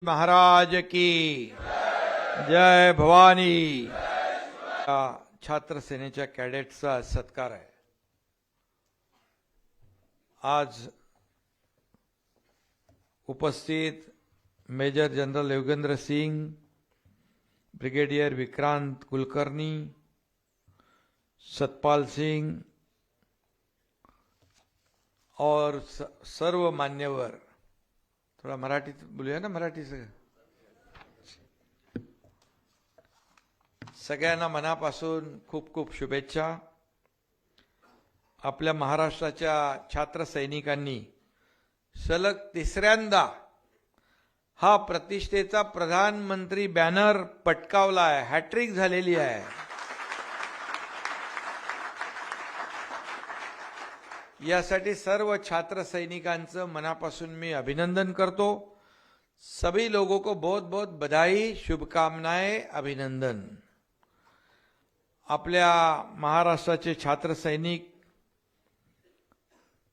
महाराज की जय भवानी। छात्र सेनेच्या कॅडेट्सचा सत्कार आहे। आज उपस्थित major general Yogendra Singh, brigadier Vikrant Kulkarni, Satpal Singh और सर्व मान्यवर, थोड़ा मराठीत बोलूया ना, मराठी सगळ्यांना मनापासून खूप खूप शुभेच्छा। आपल्या महाराष्ट्राच्या छात्र सैनिकांनी सलग तिसऱ्यांदा हा प्रतिष्ठेचा प्रधानमंत्री बॅनर पटकावला आहे, हॅट्रिक झालेली आहे। यासाठी सर्व छात्र सैनिकांचं मनापासून मी अभिनंदन करतो। सभी लोगों को बहुत बहुत बधाई, शुभकामनाएं, अभिनंदन। आपल्या महाराष्ट्राचे छात्र सैनिक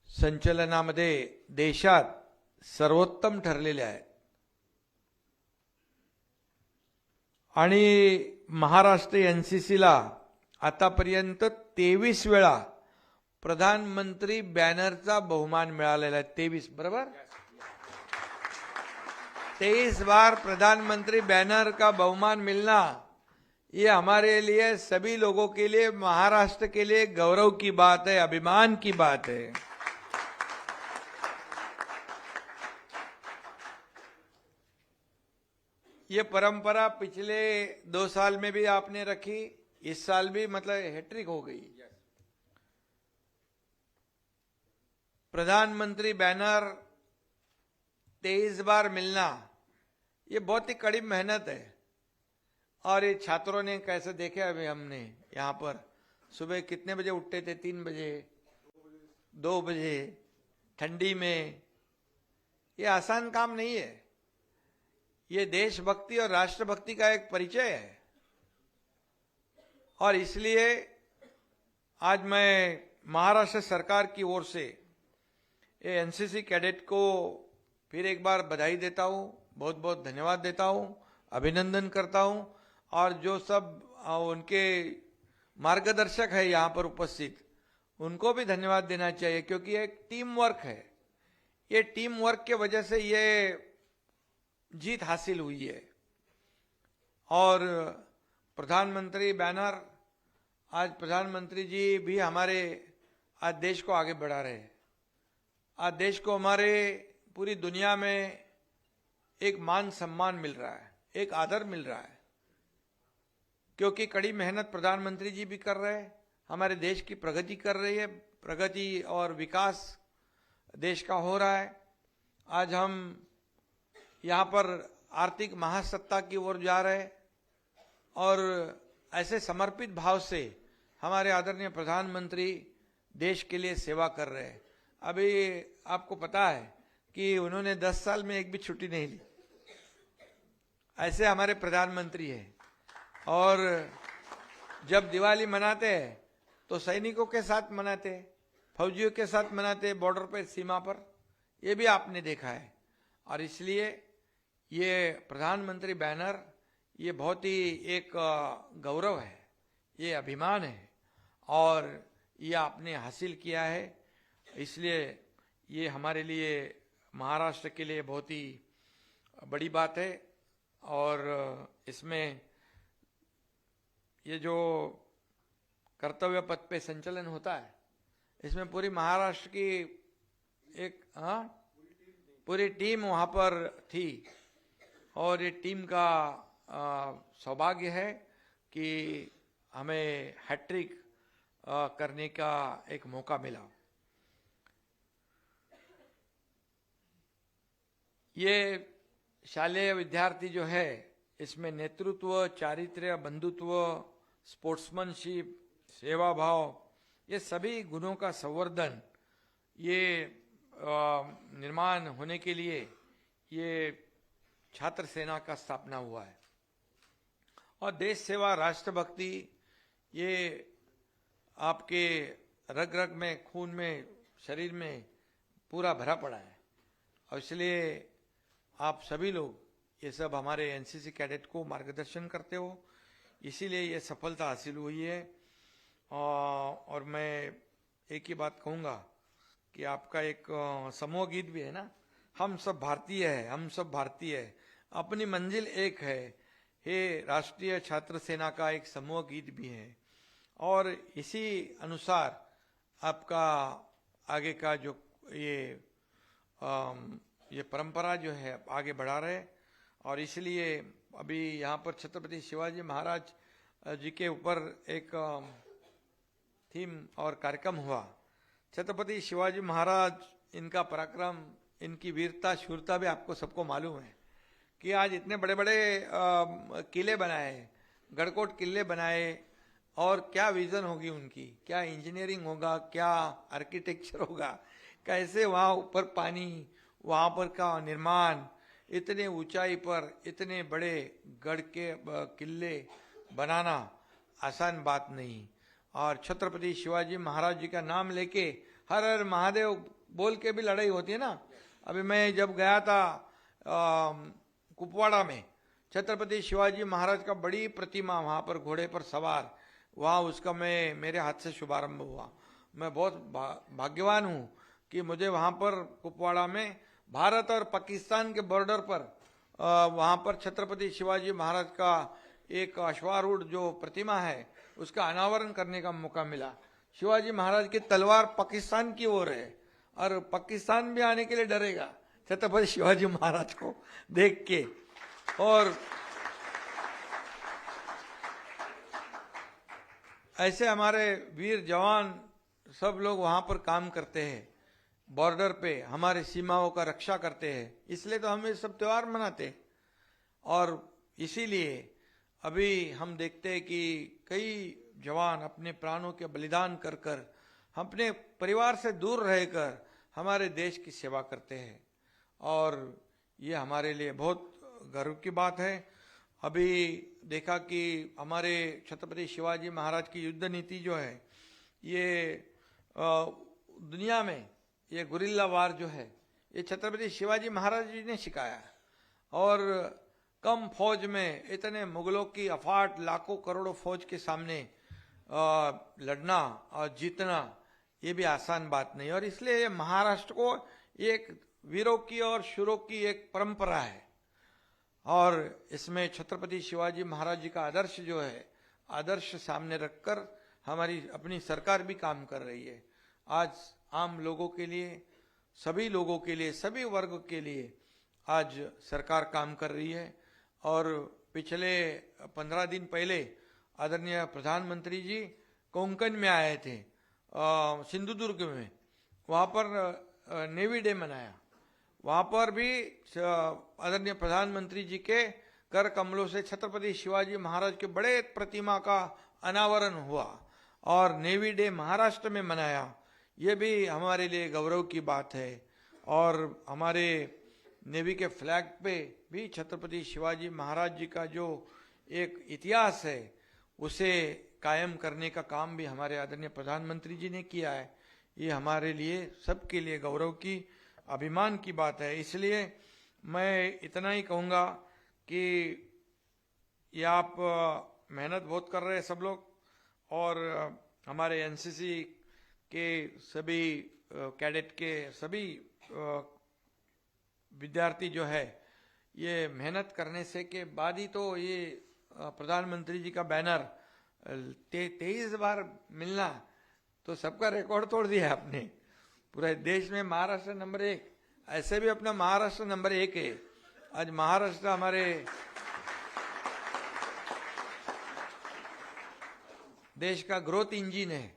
संचलनामध्ये देशात सर्वोत्तम ठरलेले आहेत आणि महाराष्ट्र एनसीसीला आतापर्यंत 23 वेळा प्रधानमंत्री बॅनरचा बहुमान मिळालेला आहे। 23 बरोबर, 23 बार प्रधानमंत्री बैनर का बहुमान मिलना, ये हमारे लिए, सभी लोगों के लिए, महाराष्ट्र के लिए गौरव की बात है, अभिमान की बात है। ये परंपरा पिछले 2 साल में भी आपने रखी, इस साल भी मतलब हैट्रिक हो गई। प्रधानमंत्री बैनर 23 बार मिलना, ये बहुत ही कड़ी मेहनत है। और ये छात्रों ने कैसे देखे, अभी हमने यहाँ पर सुबह कितने बजे उठते थे, 3 बजे, 2 बजे, ठंडी में। ये आसान काम नहीं है, ये देशभक्ति और राष्ट्रभक्ति का एक परिचय है। और इसलिए आज मैं महाराष्ट्र सरकार की ओर से ये एनसीसी कैडेट को फिर एक बार बधाई देता हूं, बहुत बहुत धन्यवाद देता हूं, अभिनंदन करता हूं। और जो सब उनके मार्गदर्शक है यहाँ पर उपस्थित, उनको भी धन्यवाद देना चाहिए, क्योंकि एक टीम वर्क है। ये टीम वर्क के वजह से ये जीत हासिल हुई है। और प्रधानमंत्री बैनर, आज प्रधानमंत्री जी भी हमारे आज देश को आगे बढ़ा रहे हैं। आज देश को हमारे पूरी दुनिया में एक मान सम्मान मिल रहा है, एक आदर मिल रहा है, क्योंकि कड़ी मेहनत प्रधानमंत्री जी भी कर रहे हैं। हमारे देश की प्रगति कर रही है, प्रगति और विकास देश का हो रहा है। आज हम यहाँ पर आर्थिक महासत्ता की ओर जा रहे हैं और ऐसे समर्पित भाव से हमारे आदरणीय प्रधानमंत्री देश के लिए सेवा कर रहे हैं। अभी आपको पता है कि उन्होंने 10 साल में एक भी छुट्टी नहीं ली, ऐसे हमारे प्रधानमंत्री हैं। और जब दिवाली मनाते हैं तो सैनिकों के साथ मनाते हैं, फौजियों के साथ मनाते हैं, बॉर्डर पर, सीमा पर, ये भी आपने देखा है। और इसलिए ये प्रधानमंत्री बैनर, ये बहुत ही एक गौरव है, ये अभिमान है और ये आपने हासिल किया है। इसलिए ये हमारे लिए, महाराष्ट्र के लिए बहुत ही बड़ी बात है। और इसमें ये जो कर्तव्य पथ पे संचलन होता है, इसमें पूरी महाराष्ट्र की एक पूरी टीम वहाँ पर थी। और ये टीम का सौभाग्य है कि हमें हैट्रिक करने का एक मौका मिला। ये शालेय विद्यार्थी जो है, इसमें नेतृत्व, चारित्र्य, बंधुत्व, स्पोर्ट्समैनशिप, सेवा भाव, ये सभी गुणों का संवर्धन, ये निर्माण होने के लिए ये छात्र सेना का स्थापना हुआ है। और देश सेवा, राष्ट्रभक्ति, ये आपके रग रग में, खून में, शरीर में पूरा भरा पड़ा है। और इसलिए आप सभी लोग ये सब हमारे एनसीसी कैडेट को मार्गदर्शन करते हो, इसीलिए ये सफलता हासिल हुई है। और मैं एक ही बात कहूँगा कि आपका एक समूह गीत भी है ना, हम सब भारतीय है, हम सब भारतीय है, अपनी मंजिल एक है, हे राष्ट्रीय छात्र सेना का एक समूह गीत भी है। और इसी अनुसार आपका आगे का जो ये परंपरा जो है आगे बढ़ा रहे। और इसलिए अभी यहाँ पर छत्रपति शिवाजी महाराज जी के ऊपर एक थीम और कार्यक्रम हुआ। छत्रपति शिवाजी महाराज, इनका पराक्रम, इनकी वीरता शूरता भी आपको सबको मालूम है कि आज इतने बड़े बड़े किले बनाए, गढ़कोट किले बनाए, और क्या विजन होगी उनकी, क्या इंजीनियरिंग होगा, क्या आर्किटेक्चर होगा, कैसे वहाँ ऊपर पानी, वहाँ पर का निर्माण, इतने ऊंचाई पर इतने बड़े गढ़ के किले बनाना आसान बात नहीं। और छत्रपति शिवाजी महाराज जी का नाम लेके हर हर महादेव बोल के भी लड़ाई होती है ना। अभी मैं जब गया था कुपवाड़ा में, छत्रपति शिवाजी महाराज का बड़ी प्रतिमा वहाँ पर घोड़े पर सवार, वहाँ उसका मेरे हाथ से शुभारंभ हुआ। मैं बहुत भाग्यवान हूँ कि मुझे वहाँ पर कुपवाड़ा में भारत और पाकिस्तान के बॉर्डर पर वहाँ पर छत्रपति शिवाजी महाराज का एक अश्वारूढ़ जो प्रतिमा है उसका अनावरण करने का मौका मिला। शिवाजी महाराज की तलवार पाकिस्तान की ओर है और पाकिस्तान भी आने के लिए डरेगा छत्रपति शिवाजी महाराज को देख के। और ऐसे हमारे वीर जवान सब लोग वहां पर काम करते हैं, बॉर्डर पे हमारे सीमाओं का रक्षा करते हैं, इसलिए तो हम ये सब त्योहार मनाते हैं। और इसीलिए अभी हम देखते हैं कि कई जवान अपने प्राणों के बलिदान कर कर अपने परिवार से दूर रहकर हमारे देश की सेवा करते हैं, और ये हमारे लिए बहुत गर्व की बात है। अभी देखा कि हमारे छत्रपति शिवाजी महाराज की युद्ध नीति जो है, ये दुनिया में ये गुरिल्ला वार जो है, ये छत्रपति शिवाजी महाराज जी ने सिखाया। और कम फौज में इतने मुगलों की अफाट लाखों करोड़ों फौज के सामने लड़ना और जीतना, ये भी आसान बात नहीं। और इसलिए महाराष्ट्र को एक वीरों की और शूरों की एक परंपरा है, और इसमें छत्रपति शिवाजी महाराज जी का आदर्श जो है, आदर्श सामने रखकर हमारी अपनी सरकार भी काम कर रही है। आज आम लोगों के लिए, सभी लोगों के लिए, सभी वर्ग के लिए आज सरकार काम कर रही है। और पिछले 15 दिन पहले आदरणीय प्रधानमंत्री जी कोंकण में आए थे, सिंधुदुर्ग में, वहाँ पर नेवी डे मनाया। वहाँ पर भी आदरणीय प्रधानमंत्री जी के कर कमलों से छत्रपति शिवाजी महाराज के बड़े प्रतिमा का अनावरण हुआ और नेवी डे महाराष्ट्र में मनाया। ये भी हमारे लिए गौरव की बात है। और हमारे नेवी के फ्लैग पे भी छत्रपति शिवाजी महाराज जी का जो एक इतिहास है उसे कायम करने का काम भी हमारे आदरणीय प्रधानमंत्री जी ने किया है। ये हमारे लिए, सबके लिए गौरव की, अभिमान की बात है। इसलिए मैं इतना ही कहूँगा कि ये आप मेहनत बहुत कर रहे हैं सब लोग, और हमारे एनसीसी के सभी कैडेट के सभी विद्यार्थी जो है, ये मेहनत करने से के बाद ही तो ये प्रधानमंत्री जी का बैनर 23 बार मिलना, तो सबका रिकॉर्ड तोड़ दिया आपने। पूरे देश में महाराष्ट्र नंबर 1, ऐसे भी अपना महाराष्ट्र नंबर 1 है। आज महाराष्ट्र हमारे देश का ग्रोथ इंजिन है,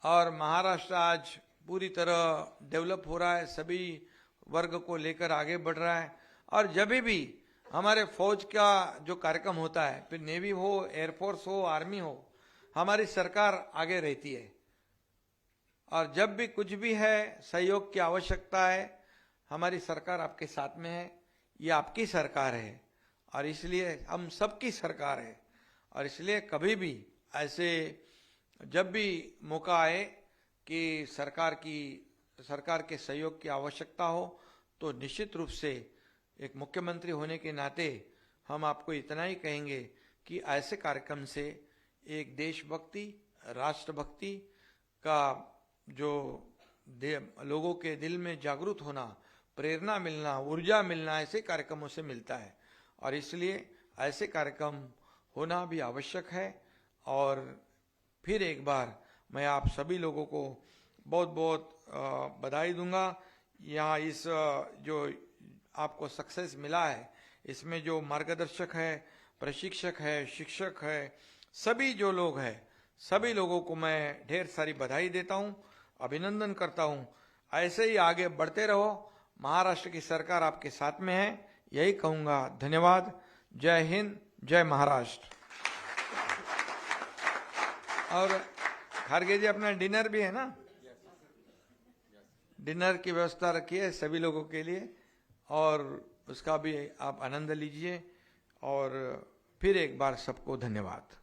और महाराष्ट्र आज पूरी तरह डेवलप हो रहा है, सभी वर्ग को लेकर आगे बढ़ रहा है। और जब भी हमारे फौज का जो कार्यक्रम होता है, फिर नेवी हो, एयरफोर्स हो, आर्मी हो, हमारी सरकार आगे रहती है। और जब भी कुछ भी है, सहयोग की आवश्यकता है, हमारी सरकार आपके साथ में है। ये आपकी सरकार है और इसलिए हम सबकी सरकार है। और इसलिए कभी भी ऐसे जब भी मौका आए कि सरकार के सहयोग की आवश्यकता हो, तो निश्चित रूप से एक मुख्यमंत्री होने के नाते हम आपको इतना ही कहेंगे कि ऐसे कार्यक्रम से एक देशभक्ति, राष्ट्रभक्ति का जो लोगों के दिल में जागरूक होना, प्रेरणा मिलना, ऊर्जा मिलना ऐसे कार्यक्रमों से मिलता है। और इसलिए ऐसे कार्यक्रम होना भी आवश्यक है। और फिर एक बार मैं आप सभी लोगों को बहुत बहुत बधाई दूंगा। यहाँ इस जो आपको सक्सेस मिला है, इसमें जो मार्गदर्शक है, प्रशिक्षक है, शिक्षक है, सभी जो लोग हैं, सभी लोगों को मैं ढेर सारी बधाई देता हूँ, अभिनंदन करता हूँ। ऐसे ही आगे बढ़ते रहो, महाराष्ट्र की सरकार आपके साथ में है, यही कहूँगा। धन्यवाद। जय हिंद, जय महाराष्ट्र। और खारगे जी, अपना डिनर भी है ना? डिनर की व्यवस्था रखी है सभी लोगों के लिए, और उसका भी आप आनंद लीजिए। और फिर एक बार सबको धन्यवाद।